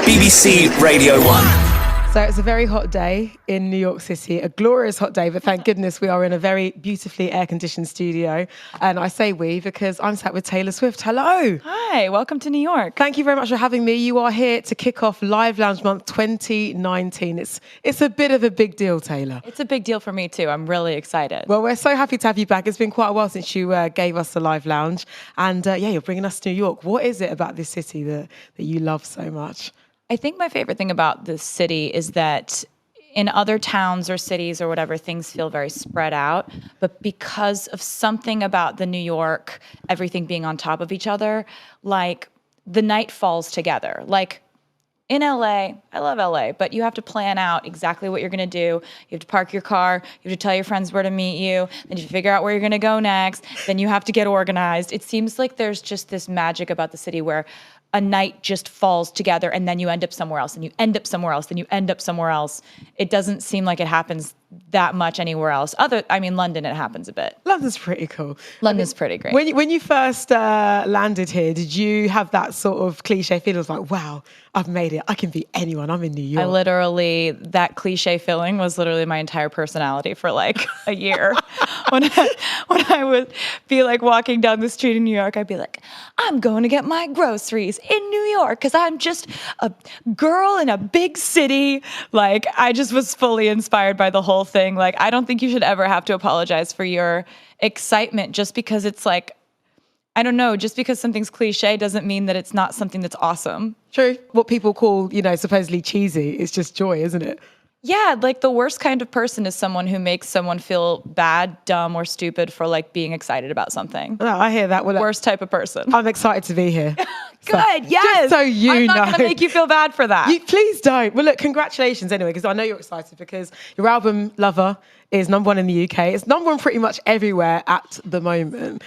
BBC Radio 1. So it's a very hot day in New York City, a glorious hot day, but thank goodness we are in a very beautifully air-conditioned studio. And I say we because I'm sat with Taylor Swift. Hello. Hi, welcome to New York. Thank you very much for having me. You are here to kick off Live Lounge Month 2019. It's a bit of a big deal, Taylor. It's a big deal for me too. I'm really excited. Well, we're so happy to have you back. It's been quite a while since you gave us the Live Lounge. And yeah, you're bringing us to New York. What is it about this city that you love so much? I think my favorite thing about this city is that in other towns or cities or whatever, things feel very spread out. But because of something about the New York, everything being on top of each other, like the night falls together. Like in LA, I love LA, but you have to plan out exactly what you're going to do. You have to park your car. You have to tell your friends where to meet you. Then you figure out where you're going to go next. Then you have to get organized. It seems like there's just this magic about the city where a night just falls together and then you end up somewhere else and you end up somewhere else, then you end up somewhere else. It doesn't seem like it happens that much anywhere else. London, it happens a bit. London's pretty cool. London's pretty great. When you first landed here, did you have that sort of cliche feeling? It was like, wow, I've made it. I can be anyone. I'm in New York. That cliche feeling was literally my entire personality for like a year. when I would be like walking down the street in New York, I'd be like, I'm going to get my groceries in New York because I'm just a girl in a big city. Like I just was fully inspired by the whole thing. Like I don't think you should ever have to apologize for your excitement just because it's like, I don't know, just because something's cliche doesn't mean that it's not something that's awesome. True. What people call, supposedly cheesy, it's just joy, isn't it? Yeah, like the worst kind of person is someone who makes someone feel bad, dumb, or stupid for like being excited about something. No, I hear that. Well, worst type of person. I'm excited to be here. Good, yes. Just so you know. I'm not going to make you feel bad for that. Please don't. Well, look, congratulations anyway, because I know you're excited because your album, Lover, is #1 in the UK. It's #1 pretty much everywhere at the moment.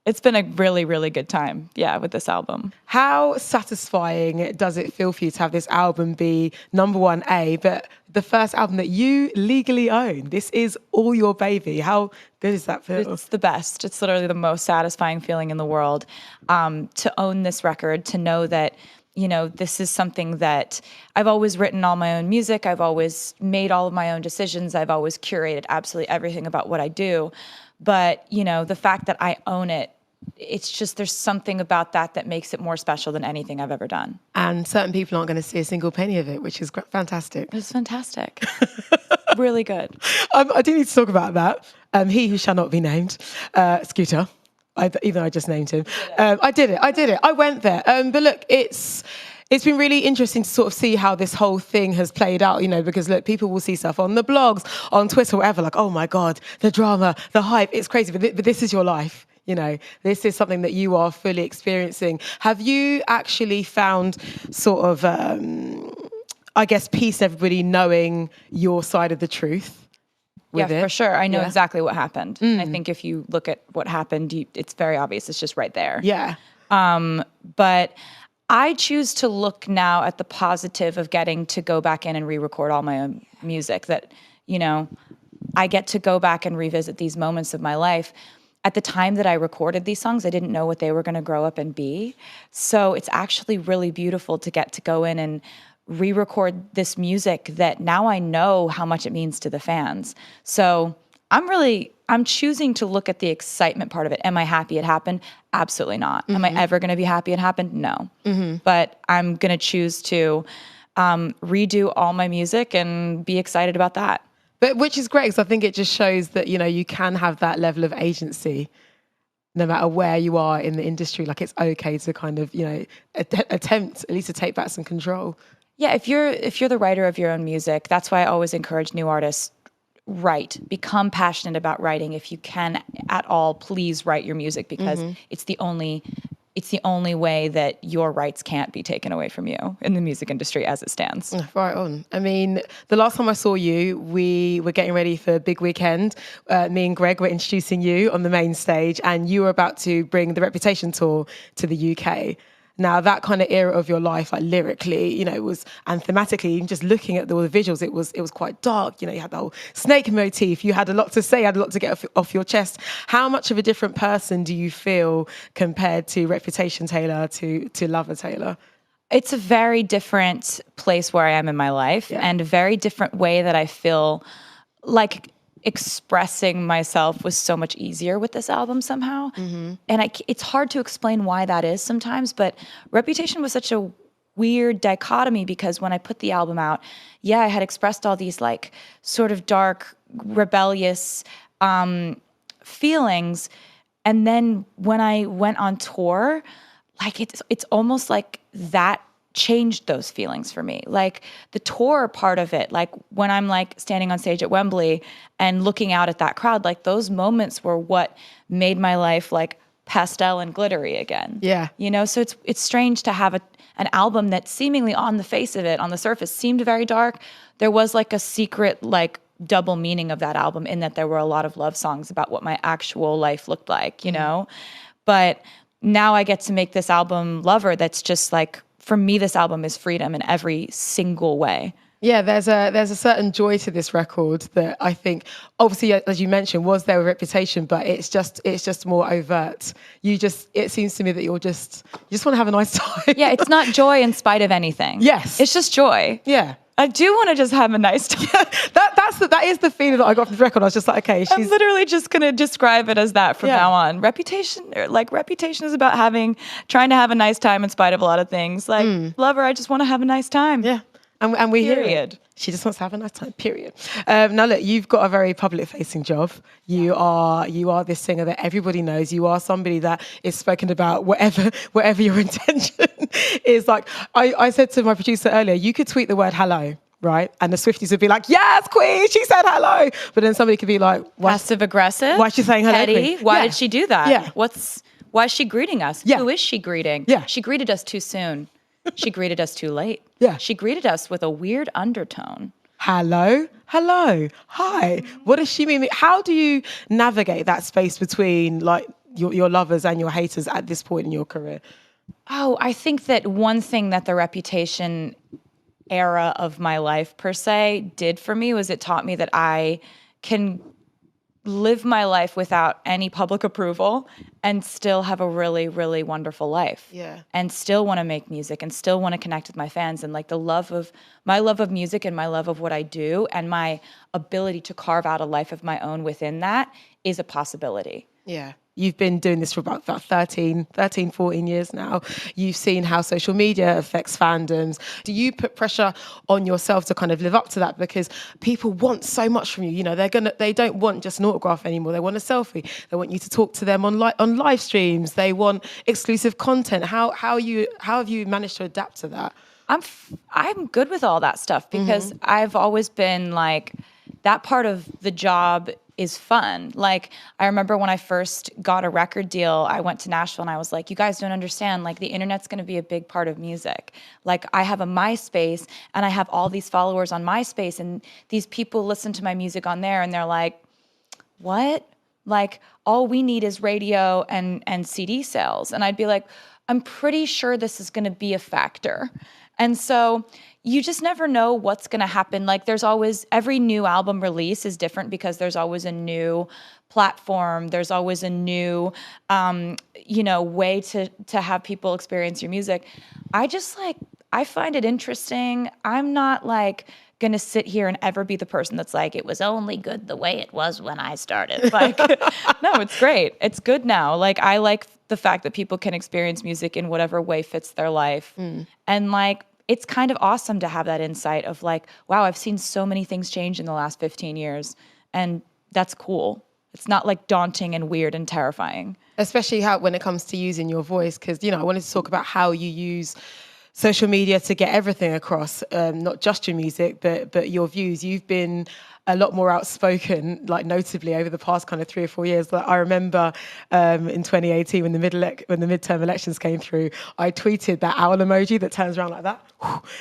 It's been a really, really good time, with this album. How satisfying does it feel for you to have this album be #1, but the first album that you legally own? This is all your baby. How good does that feel? It's the best. It's literally the most satisfying feeling in the world to own this record, to know that, this is something that I've always written all my own music. I've always made all of my own decisions. I've always curated absolutely everything about what I do. But, the fact that I own it, it's just, there's something about that makes it more special than anything I've ever done. And certain people aren't going to see a single penny of it, which is fantastic. It's fantastic. Really good. I do need to talk about that. He who shall not be named, Scooter. Even though I just named him. I did it. I went there. But look, it's been really interesting to sort of see how this whole thing has played out, because look, people will see stuff on the blogs, on Twitter, whatever, like, oh my God, the drama, the hype, it's crazy. But this is your life. This is something that you are fully experiencing. Have you actually found sort of, peace in everybody knowing your side of the truth? Yeah, for sure. I know exactly what happened. I think if you look at what happened, it's very obvious. It's just right there. Yeah. But I choose to look now at the positive of getting to go back in and re-record all my own music, that, I get to go back and revisit these moments of my life. At the time that I recorded these songs, I didn't know what they were going to grow up and be. So it's actually really beautiful to get to go in and re-record this music that now I know how much it means to the fans. So I'm choosing to look at the excitement part of it. Am I happy it happened? Absolutely not. Mm-hmm. Am I ever going to be happy it happened? No. Mm-hmm. But I'm going to choose to redo all my music and be excited about that. But which is great, because I think it just shows that, you can have that level of agency no matter where you are in the industry. Like, it's okay to kind of, attempt at least to take back some control. Yeah, if you're the writer of your own music, that's why I always encourage new artists, write. Become passionate about writing. If you can at all, please write your music, because it's the only way that your rights can't be taken away from you in the music industry as it stands. Right on. I mean, the last time I saw you, we were getting ready for a big weekend. Me and Greg were introducing you on the main stage, and you were about to bring the Reputation tour to the UK. Now, that kind of era of your life, like lyrically, it was, and thematically, even just looking at all the visuals, it was quite dark. You had the whole snake motif. You had a lot to say, had a lot to get off your chest. How much of a different person do you feel compared to Reputation Taylor to Lover Taylor? It's a very different place where I am in my life, and a very different way that I feel like expressing myself was so much easier with this album somehow. And it's hard to explain why that is sometimes, but Reputation was such a weird dichotomy because when I put the album out, I had expressed all these like sort of dark, rebellious feelings. And then when I went on tour, like it's almost like that changed those feelings for me. Like the tour part of it, like when I'm like standing on stage at Wembley and looking out at that crowd, like those moments were what made my life like pastel and glittery again. Yeah. You know, so it's strange to have an album that seemingly on the face of it, on the surface, seemed very dark. There was like a secret like double meaning of that album in that there were a lot of love songs about what my actual life looked like, you know? But now I get to make this album Lover that's just like, for me, this album is freedom in every single way. Yeah, there's a certain joy to this record that I think, obviously, as you mentioned, was there a Reputation, but it's just more overt. It seems to me that you just want to have a nice time. Yeah, it's not joy in spite of anything. Yes, it's just joy. Yeah. I do want to just have a nice time. That is the feeling that I got from the record. I was just like, okay, I'm literally just gonna describe it as that from now on. Reputation is about trying to have a nice time in spite of a lot of things. Like Lover, I just want to have a nice time. Yeah, and we hear Period. it. She just wants to have a nice time. Period. Now look, you've got a very public-facing job. You are this singer that everybody knows. You are somebody that is spoken about whatever your intention is. Like I said to my producer earlier, you could tweet the word hello, right? And the Swifties would be like, yes, Queen, she said hello. But then somebody could be like, passive aggressive. Why is she saying hello, petty? Queen? Why did she do that? Yeah. Why is she greeting us? Yeah. Who is she greeting? Yeah. She greeted us too soon. She greeted us too late. Yeah. She greeted us with a weird undertone. Hello, hi. What does she mean? How do you navigate that space between like your lovers and your haters at this point in your career? Oh, I think that one thing that the Reputation era of my life per se did for me was it taught me that I can live my life without any public approval and still have a really, really wonderful life. Yeah. And still want to make music and still want to connect with my fans. And like my love of music and my love of what I do and my ability to carve out a life of my own within that is a possibility. Yeah. You've been doing this for about 13, 14 years now. You've seen how social media affects fandoms. Do you put pressure on yourself to kind of live up to that? Because people want so much from you. You know, they don't want just an autograph anymore. They want a selfie. They want you to talk to them on live streams. They want exclusive content. How have you managed to adapt to that? I'm good with all that stuff because I've always been like, that part of the job is fun. Like, I remember when I first got a record deal, I went to Nashville and I was like, you guys don't understand, like the internet's gonna be a big part of music. Like, I have a MySpace and I have all these followers on MySpace and these people listen to my music on there and they're like, what? Like, all we need is radio and CD sales. And I'd be like, I'm pretty sure this is gonna be a factor. And so you just never know what's going to happen. Like there's always, every new album release is different because there's always a new platform. There's always a new, way to have people experience your music. I find it interesting. I'm not like going to sit here and ever be the person that's like, it was only good the way it was when I started. Like, no, it's great. It's good now. Like, I like the fact that people can experience music in whatever way fits their life. And like, it's kind of awesome to have that insight of like, wow, I've seen so many things change in the last 15 years. And that's cool. It's not like daunting and weird and terrifying. Especially when it comes to using your voice. Because, I wanted to talk about how you use social media to get everything across, not just your music, but your views. You've been a lot more outspoken, like notably over the past kind of 3 or 4 years. Like I remember in 2018 when the midterm elections came through, I tweeted that owl emoji that turns around like that.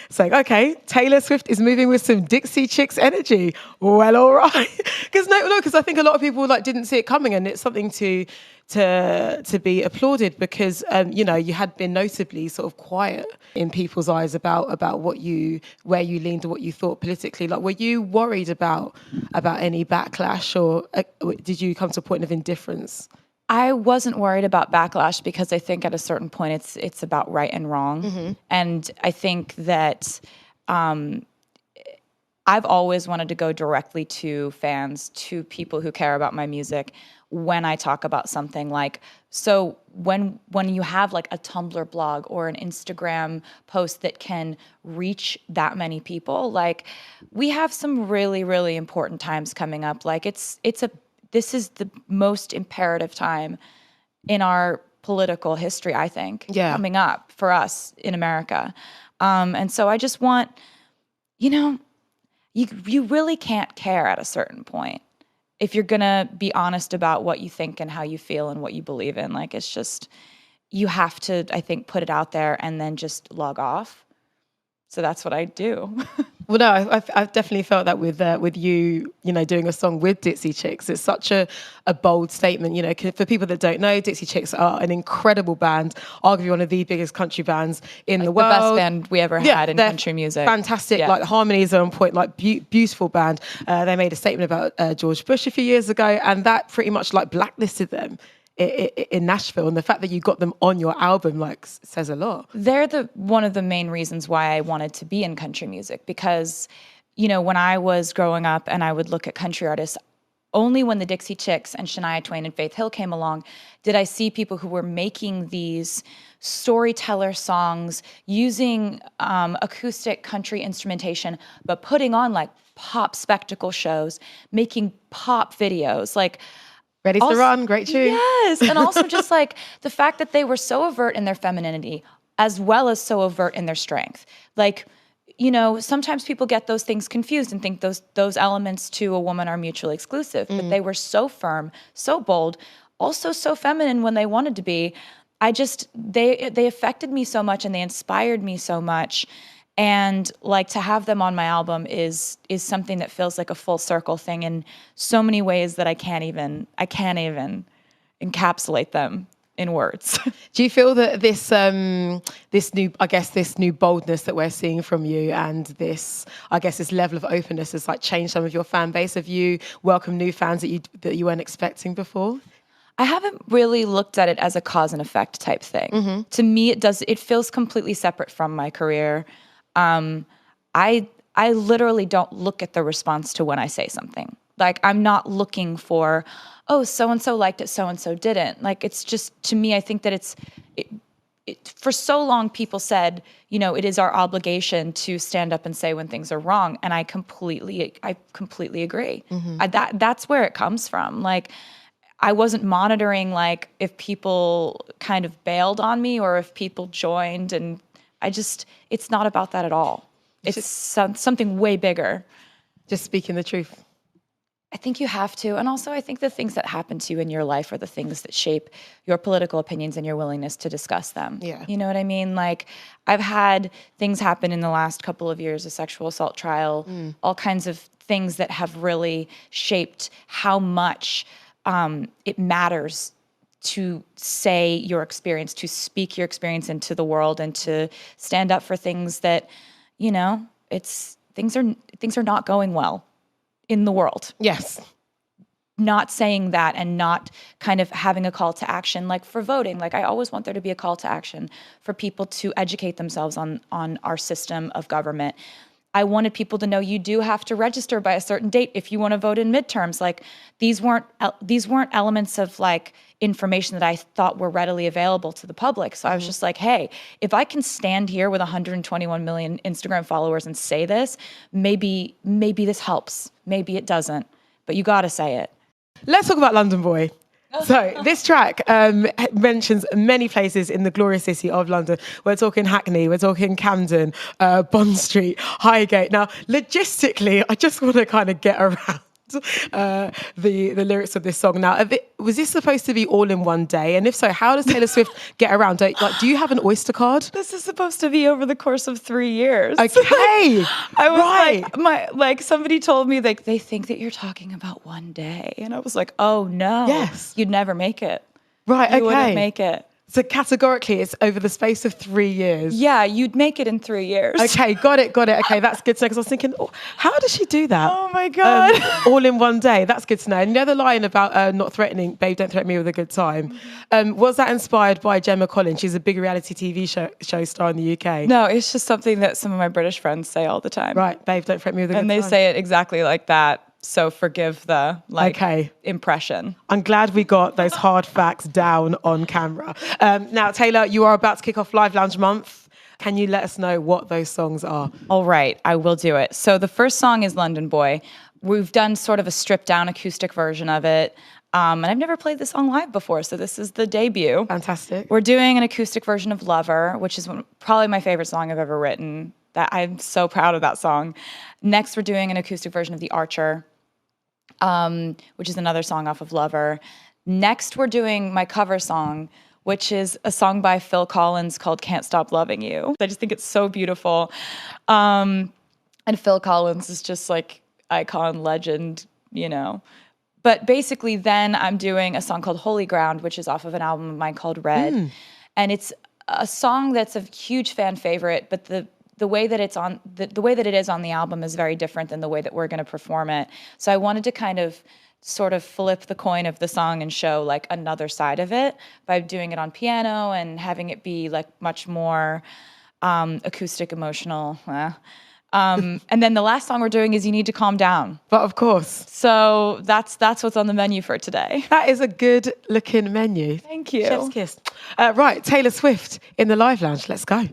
Saying, okay, Taylor Swift is moving with some Dixie Chicks energy. Well, all right. Because I think a lot of people like didn't see it coming, and it's something to be applauded because you had been notably sort of quiet in people's eyes about where you leaned or what you thought politically. Like, were you worried about any backlash, or did you come to a point of indifference? I wasn't worried about backlash because I think at a certain point it's about right and wrong. And I think that I've always wanted to go directly to fans, to people who care about my music when I talk about something. Like, so when you have like a Tumblr blog or an Instagram post that can reach that many people, like we have some really, really important times coming up. Like this is the most imperative time in our political history, I think, coming up for us in America. And so I just want, you really can't care at a certain point if you're gonna be honest about what you think and how you feel and what you believe in. Like, it's just, you have to, I think, put it out there and then just log off. So that's what I do. Well, no, I've definitely felt that with you, doing a song with Dixie Chicks. It's such a bold statement, for people that don't know, Dixie Chicks are an incredible band, arguably one of the biggest country bands in the world. The best band we ever had in country music. Fantastic, like the harmonies are on point, like beautiful band. They made a statement about George Bush a few years ago, and that pretty much like blacklisted them in Nashville, and the fact that you got them on your album like says a lot. They're one of the main reasons why I wanted to be in country music, because when I was growing up and I would look at country artists, only when the Dixie Chicks and Shania Twain and Faith Hill came along did I see people who were making these storyteller songs using acoustic country instrumentation, but putting on like pop spectacle shows, making pop videos, like Ready to Run, great tune. Yes, and also just like the fact that they were so overt in their femininity as well as so overt in their strength. Like, sometimes people get those things confused and think those elements to a woman are mutually exclusive, but they were so firm, so bold, also so feminine when they wanted to be. They affected me so much and they inspired me so much. And like to have them on my album is something that feels like a full circle thing in so many ways that I can't even encapsulate them in words. Do you feel that this new boldness that we're seeing from you and this level of openness has like changed some of your fan base? Have you welcomed new fans that you weren't expecting before? I haven't really looked at it as a cause and effect type thing. To me, it feels completely separate from my career. I literally don't look at the response to when I say something. Like, I'm not looking for, oh, so-and-so liked it, so-and-so didn't. Like, it's just, to me, I think that for so long people said, it is our obligation to stand up and say when things are wrong. And I completely agree. That's where it comes from. Like, I wasn't monitoring, like, if people kind of bailed on me or if people joined, and it's not about that at all. It's something way bigger. Just speaking the truth. I think you have to. And also I think the things that happen to you in your life are the things that shape your political opinions and your willingness to discuss them. Yeah. You know what I mean? Like, I've had things happen in the last couple of years, a sexual assault trial, all kinds of things that have really shaped how much it matters to say your experience, to speak your experience into the world, and to stand up for things that, things are not going well in the world. Yes. Not saying that and not kind of having a call to action, like for voting. Like, I always want there to be a call to action for people to educate themselves on our system of government. I wanted people to know you do have to register by a certain date if you want to vote in midterms. Like, these weren't elements of like information that I thought were readily available to the public. So I was just like, hey, if I can stand here with 121 million Instagram followers and say this, maybe this helps. Maybe it doesn't, but you got to say it. Let's talk about London Boy. So this track mentions many places in the glorious city of London. We're talking Hackney, we're talking Camden, Bond Street, Highgate. Now, logistically, I just want to kind of get around the lyrics of this song. Now, was this supposed to be all in one day? And if so, how does Taylor Swift get around? Do you have an Oyster card? This is supposed to be over the course of 3 years. Okay, I was like, somebody told me like they think that you're talking about one day, and I was like, oh no, yes, you'd never make it. Right, you wouldn't make it. So categorically, it's over the space of 3 years. Yeah, you'd make it in 3 years. Okay, got it. Okay, that's good to know, because I was thinking, how does she do that? Oh my God. All in one day. That's good to know. And the other line about not threatening, babe, don't threaten me with a good time. Was that inspired by Gemma Collins? She's a big reality TV show star in the UK. No, it's just something that some of my British friends say all the time. Right, babe, don't threaten me with a good time. And they say it exactly like that. So forgive the impression. I'm glad we got those hard facts down on camera. Now, Taylor, you are about to kick off Live Lounge Month. Can you let us know what those songs are? All right, I will do it. So the first song is London Boy. We've done sort of a stripped down acoustic version of it. And I've never played this song live before, so this is the debut. Fantastic. We're doing an acoustic version of Lover, which is probably my favorite song I've ever written. That I'm so proud of that song. Next, we're doing an acoustic version of The Archer, which is another song off of Lover. Next, we're doing my cover song, which is a song by Phil Collins called Can't Stop Loving You. I just think it's so beautiful. And Phil Collins is just like icon, legend, you know. But basically then I'm doing a song called Holy Ground, which is off of an album of mine called Red. And it's a song that's a huge fan favorite, but the way that it's on the way that it is on the album is very different than the way that we're going to perform it. So I wanted to kind of sort of flip the coin of the song and show like another side of it by doing it on piano and having it be like much more acoustic, emotional. And then the last song we're doing is You Need to Calm Down. But of course. So that's what's on the menu for today. That is a good looking menu. Thank you. Chef's kiss. Right, Taylor Swift in the Live Lounge. Let's go.